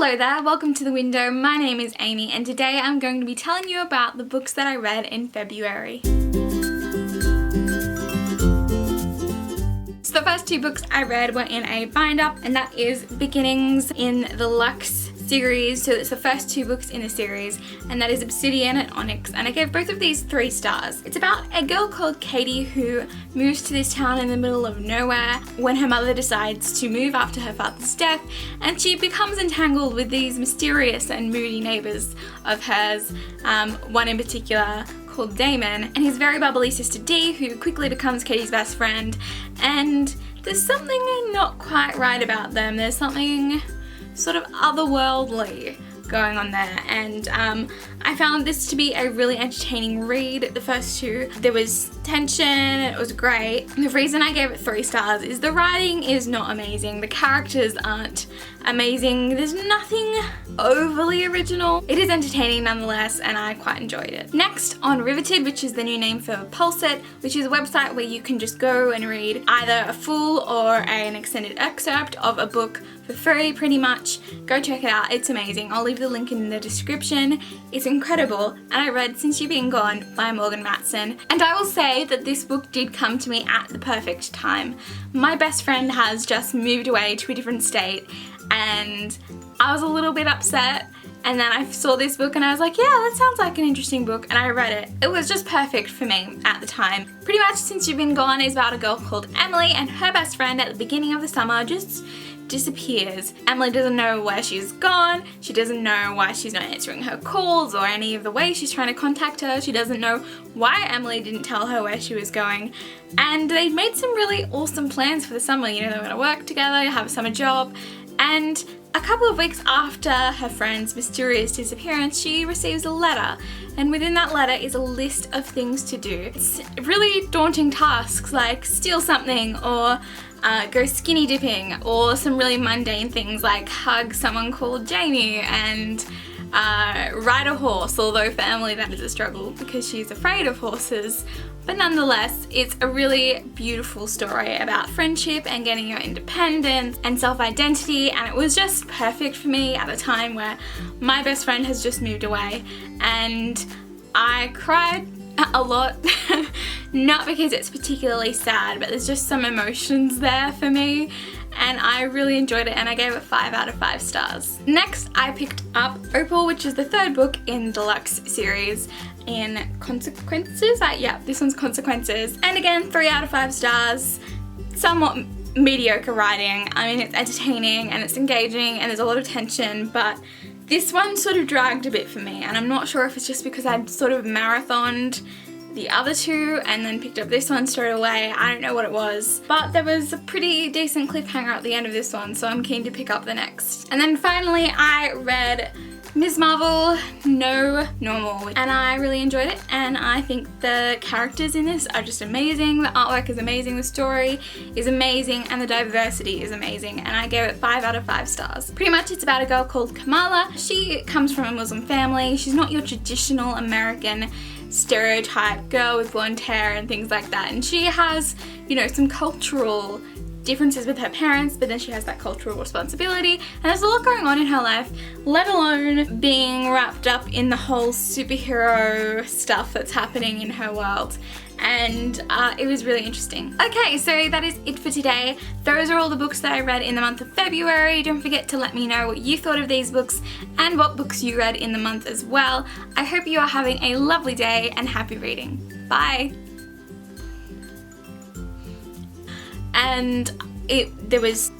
Hello there, welcome to the window. My name is Amy and today I'm going to be telling you about the books that I read in February. So the first two books I read were in a bind-up, and that is Beginnings in the Lux series. So it's the first two books in the series, and that is Obsidian and Onyx, and I gave both of these 3 stars. It's about a girl called Katie who moves to this town in the middle of nowhere when her mother decides to move after her father's death, and she becomes entangled with these mysterious and moody neighbours of hers, one in particular called Damon, and his very bubbly sister Dee, who quickly becomes Katie's best friend, and there's something not quite right about them. There's something sort of otherworldly going on there, and I found this to be a really entertaining read. The first two, there was tension, it was great. The reason I gave it 3 stars is the writing is not amazing, the characters aren't amazing, there's nothing overly original. It is entertaining nonetheless, and I quite enjoyed it. Next, on Riveted, which is the new name for Pulset, which is a website where you can just go and read either a full or an extended excerpt of a book for free, pretty much. Go check it out, it's amazing. I'll leave the link in the description. It's incredible, and I read Since You've Been Gone by Matson, and I will say that this book did come to me at the perfect time. My best friend has just moved away to a different state, and I was a little bit upset, and then I saw this book and I was like, yeah, that sounds like an interesting book, and I read it. It was just perfect for me at the time. Pretty much Since You've Been Gone is about a girl called Emily, and her best friend at the beginning of the summer just disappears. Emily doesn't know where she's gone, she doesn't know why she's not answering her calls or any of the ways she's trying to contact her, she doesn't know why Emily didn't tell her where she was going, and they made some really awesome plans for the summer. You know, they were going to work together, have a summer job, and a couple of weeks after her friend's mysterious disappearance, she receives a letter, and within that letter is a list of things to do. It's really daunting tasks like steal something, or go skinny dipping, or some really mundane things like hug someone called Jamie and ride a horse, although for Emily that is a struggle because she's afraid of horses. But nonetheless, it's a really beautiful story about friendship and getting your independence and self-identity, and it was just perfect for me at a time where my best friend has just moved away, and I cried a lot. Not because it's particularly sad, but there's just some emotions there for me, and I really enjoyed it, and I gave it 5 out of 5 stars. Next, I picked up Opal, which is the 3rd book in the Deluxe series in Consequences. Yeah, this one's Consequences, and again 3 out of 5 stars. Somewhat mediocre writing. I mean, it's entertaining and it's engaging and there's a lot of tension, but this one sort of dragged a bit for me, and I'm not sure if it's just because I'd sort of marathoned the other two and then picked up this one straight away. I don't know what it was, but there was a pretty decent cliffhanger at the end of this one, so I'm keen to pick up the next. And then finally I read Ms. Marvel No Normal, and I really enjoyed it, and I think the characters in this are just amazing, the artwork is amazing, the story is amazing, and the diversity is amazing, and I gave it 5 out of 5 stars. Pretty much it's about a girl called Kamala. She comes from a Muslim family. She's not your traditional American stereotype girl with blonde hair and things like that, and she has, you know, some cultural differences with her parents, but then she has that cultural responsibility, and there's a lot going on in her life, let alone being wrapped up in the whole superhero stuff that's happening in her world, and it was really interesting. Okay, so that is it for today. Those are all the books that I read in the month of February. Don't forget to let me know what you thought of these books and what books you read in the month as well. I hope you are having a lovely day and happy reading. Bye! And there was